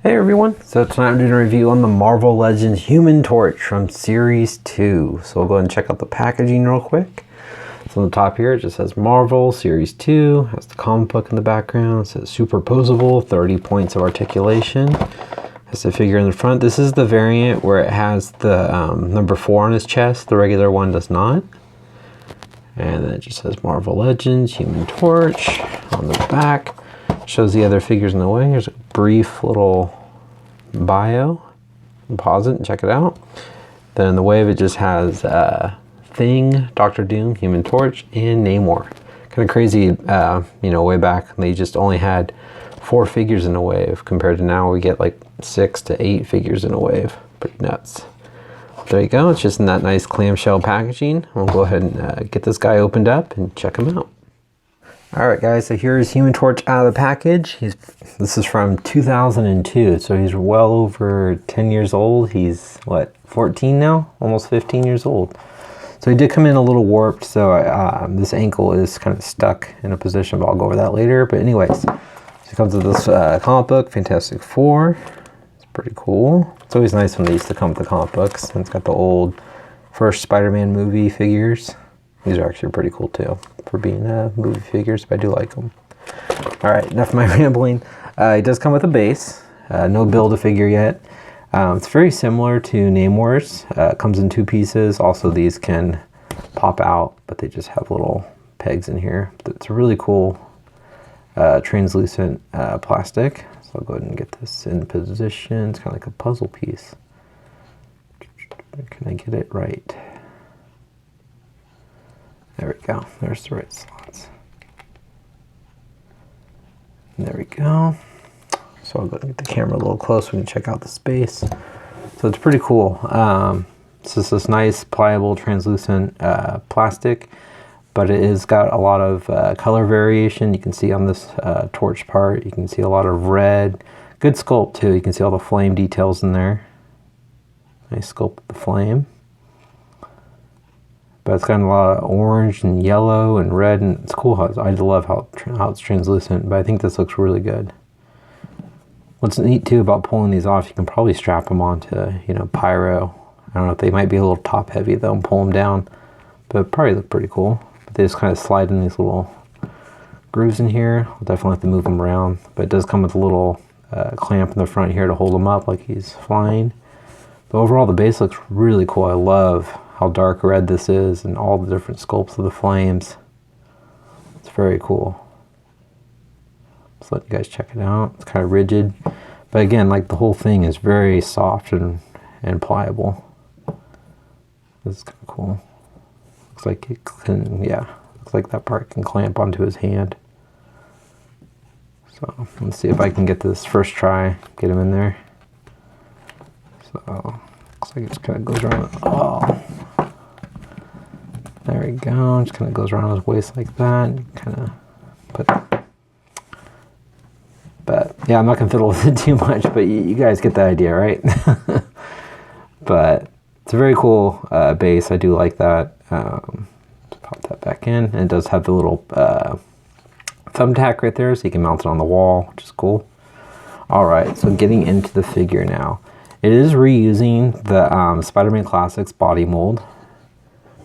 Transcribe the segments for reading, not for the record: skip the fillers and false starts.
Hey everyone, so tonight I'm doing a review on the Marvel Legends Human Torch from Series 2. So we'll go ahead and check out the packaging real quick. So on the top here it just says Marvel Series 2, has the comic book in the background, it says superposable, 30 points of articulation. Has the figure in the front. This is the variant where it has the number 4 on his chest, the regular one does not. And then it just says Marvel Legends Human Torch on the back. Shows the other figures in the way. Here's a brief little bio. Pause it and check it out. Then in the wave it just has Thing, Doctor Doom, Human Torch, and Namor. Kind of crazy, way back they just only had 4 figures in a wave compared to now we get like 6 to 8 figures in a wave. Pretty nuts. There you go. It's just in that nice clamshell packaging. We'll go ahead and get this guy opened up and check him out. Alright guys, so here's Human Torch out of the package. This is from 2002, so he's well over 10 years old. He's, what, 14 now? Almost 15 years old. So he did come in a little warped, so this ankle is kind of stuck in a position, but I'll go over that later. But anyways, so he comes with this comic book, Fantastic Four. It's pretty cool. It's always nice when they used to come with the comic books. And it's got the old first Spider-Man movie figures. These are actually pretty cool too, for being movie figures, but I do like them. Alright, enough of my rambling. It does come with a base, no Build-A-Figure yet. It's very similar to Namor's. It comes in 2 pieces. Also, these can pop out, but they just have little pegs in here. It's a really cool translucent plastic. So I'll go ahead and get this in position. It's kind of like a puzzle piece. Can I get it right? There we go. There's the right slots. There we go. So I'll go and get the camera a little close. We can check out the space. So it's pretty cool. It's just this nice, pliable, translucent plastic, but it has got a lot of color variation. You can see on this torch part, you can see a lot of red. Good sculpt too. You can see all the flame details in there. Nice sculpt of the flame. But it's got a lot of orange and yellow and red, and it's cool. I love how it's translucent, but I think this looks really good. What's neat too about pulling these off, you can probably strap them onto, pyro. I don't know if they might be a little top heavy though and pull them down, but probably look pretty cool. But they just kind of slide in these little grooves in here. I'll definitely have to move them around, but it does come with a little clamp in the front here to hold him up like he's flying. But overall, the base looks really cool. I love how dark red this is and all the different sculpts of the flames. It's very cool. Just let you guys check it out. It's kind of rigid, but again, like the whole thing is very soft and pliable. This is kind of cool. Looks like it can, looks like that part can clamp onto his hand. So let's see if I can get this first try, get him in there. So looks like it just kind of goes around. Oh, there we go. Just kind of goes around his waist like that. And kind of put. But yeah, I'm not gonna fiddle with it too much. But you guys get the idea, right? But it's a very cool base. I do like that. Just pop that back in. And it does have the little thumbtack right there, so you can mount it on the wall, which is cool. All right, so getting into the figure now. It is reusing the Spider-Man Classics body mold.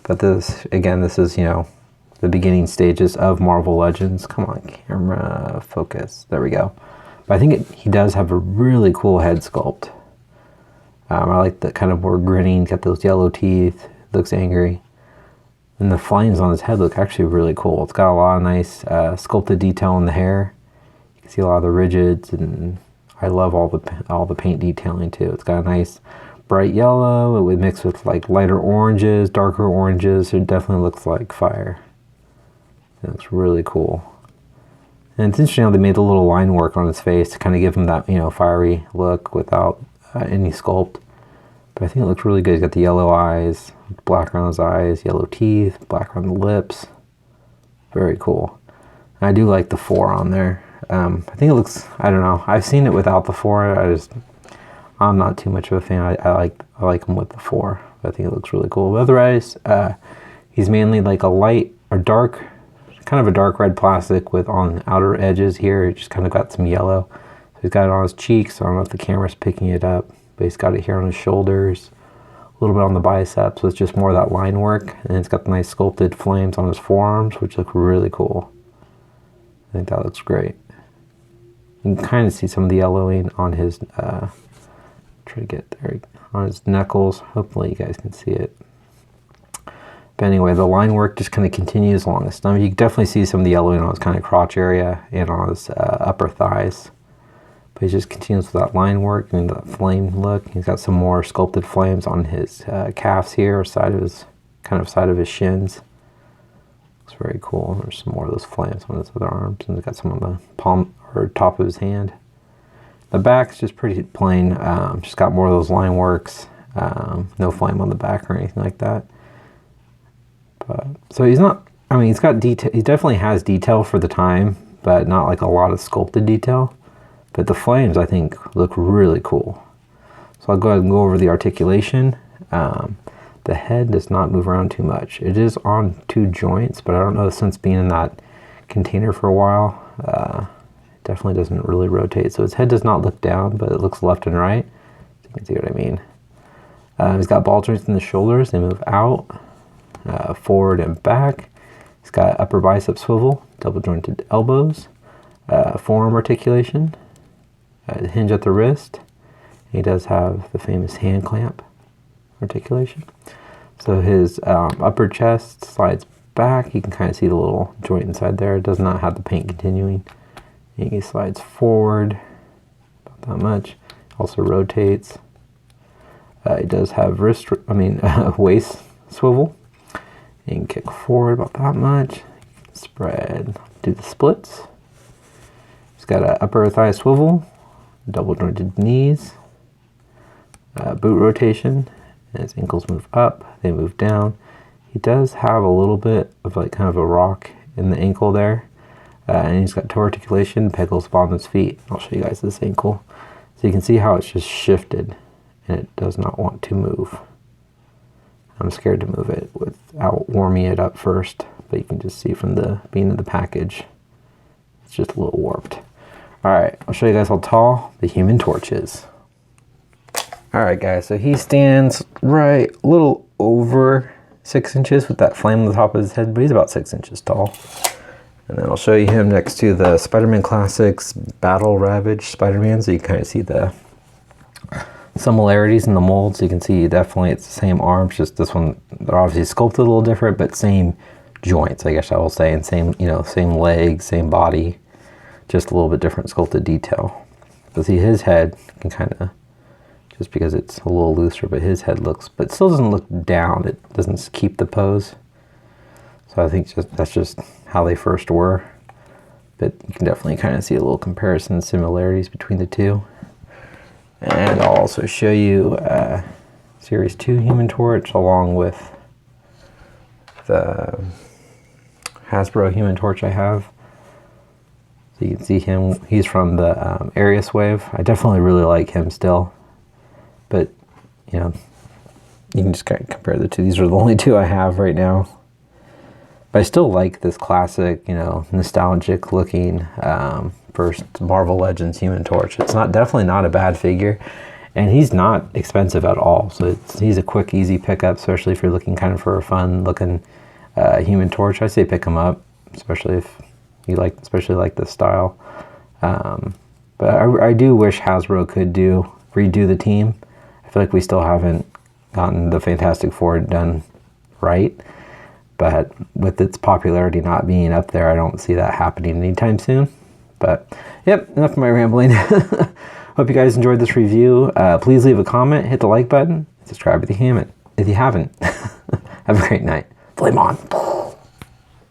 But this is, the beginning stages of Marvel Legends. Come on, camera, focus. There we go. But I think he does have a really cool head sculpt. I like the kind of more grinning, got those yellow teeth, looks angry. And the flames on his head look actually really cool. It's got a lot of nice sculpted detail in the hair. You can see a lot of the rigids, and I love all the paint detailing too. It's got a nice bright yellow. It would mix with like lighter oranges, darker oranges. It definitely looks like fire. It looks really cool. And it's interesting how they made a little line work on his face to kind of give him that, fiery look without any sculpt. But I think it looks really good. He's got the yellow eyes, black around his eyes, yellow teeth, black around the lips. Very cool. And I do like the 4 on there. I think it looks, I don't know. I've seen it without the 4. I'm not too much of a fan. I like him with the 4. I think it looks really cool. But otherwise, he's mainly like a light or dark, kind of a dark red plastic with on the outer edges here. It just kind of got some yellow. So he's got it on his cheeks. I don't know if the camera's picking it up, but he's got it here on his shoulders, a little bit on the biceps, so it's just more of that line work. And it's got the nice sculpted flames on his forearms, which look really cool. I think that looks great. You can kind of see some of the yellowing on his, try to get there, on his knuckles. Hopefully you guys can see it. But anyway, the line work just kind of continues along his stomach. You can definitely see some of the yellowing on his kind of crotch area and on his upper thighs. But he just continues with that line work and that flame look. He's got some more sculpted flames on his calves here, or side of his, kind of side of his shins. Looks very cool. There's some more of those flames on his other arms, and he's got some on the palm or top of his hand. The back's just pretty plain. Just got more of those line works. No flame on the back or anything like that. But so he's not. I mean, he's got detail. He definitely has detail for the time, but not like a lot of sculpted detail. But the flames, I think, look really cool. So I'll go ahead and go over the articulation. The head does not move around too much. It is on 2 joints, but I don't know, since being in that container for a while, it definitely doesn't really rotate. So his head does not look down, but it looks left and right. So you can see what I mean. He's got ball joints in the shoulders. They move out, forward and back. He's got upper bicep swivel, double jointed elbows, forearm articulation, hinge at the wrist. He does have the famous hand clamp articulation. So his upper chest slides back. You can kind of see the little joint inside there. It does not have the paint continuing. And he slides forward about that much. Also rotates. It does have waist swivel. You can kick forward about that much. Spread, do the splits. He's got an upper thigh swivel, double jointed knees, boot rotation, and his ankles move up, they move down. He does have a little bit of like kind of a rock in the ankle there, and he's got toe articulation, peg goes bottom of his feet. I'll show you guys this ankle. So you can see how it's just shifted, and it does not want to move. I'm scared to move it without warming it up first, but you can just see from the being of the package, it's just a little warped. All right, I'll show you guys how tall the Human Torch is. All right, guys, so he stands right a little over 6 inches with that flame on the top of his head, but he's about 6 inches tall. And then I'll show you him next to the Spider-Man Classics Battle Ravage Spider-Man, so you kind of see the similarities in the mold. So you can see definitely it's the same arms, just this one, they're obviously sculpted a little different, but same joints, I guess I will say, and same, same legs, same body, just a little bit different sculpted detail. So see his head can kind of, just because it's a little looser, but his head looks, but still doesn't look down. It doesn't keep the pose. So I think that's just how they first were. But you can definitely kind of see a little comparison, similarities between the two. And I'll also show you Series 2 Human Torch along with the Hasbro Human Torch I have. So you can see him, he's from the Arius Wave. I definitely really like him still. But, you can just kind of compare the two. These are the only 2 I have right now. But I still like this classic, nostalgic looking first Marvel Legends Human Torch. It's definitely not a bad figure, and he's not expensive at all. So he's a quick, easy pickup, especially if you're looking kind of for a fun looking Human Torch. I say pick him up, especially if you especially like this style. But I do wish Hasbro could redo the team. I feel like we still haven't gotten the Fantastic Four done right. But with its popularity not being up there, I don't see that happening anytime soon. But, yep, enough of my rambling. Hope you guys enjoyed this review. Please leave a comment, hit the like button, subscribe if you haven't. Have a great night. Flame on.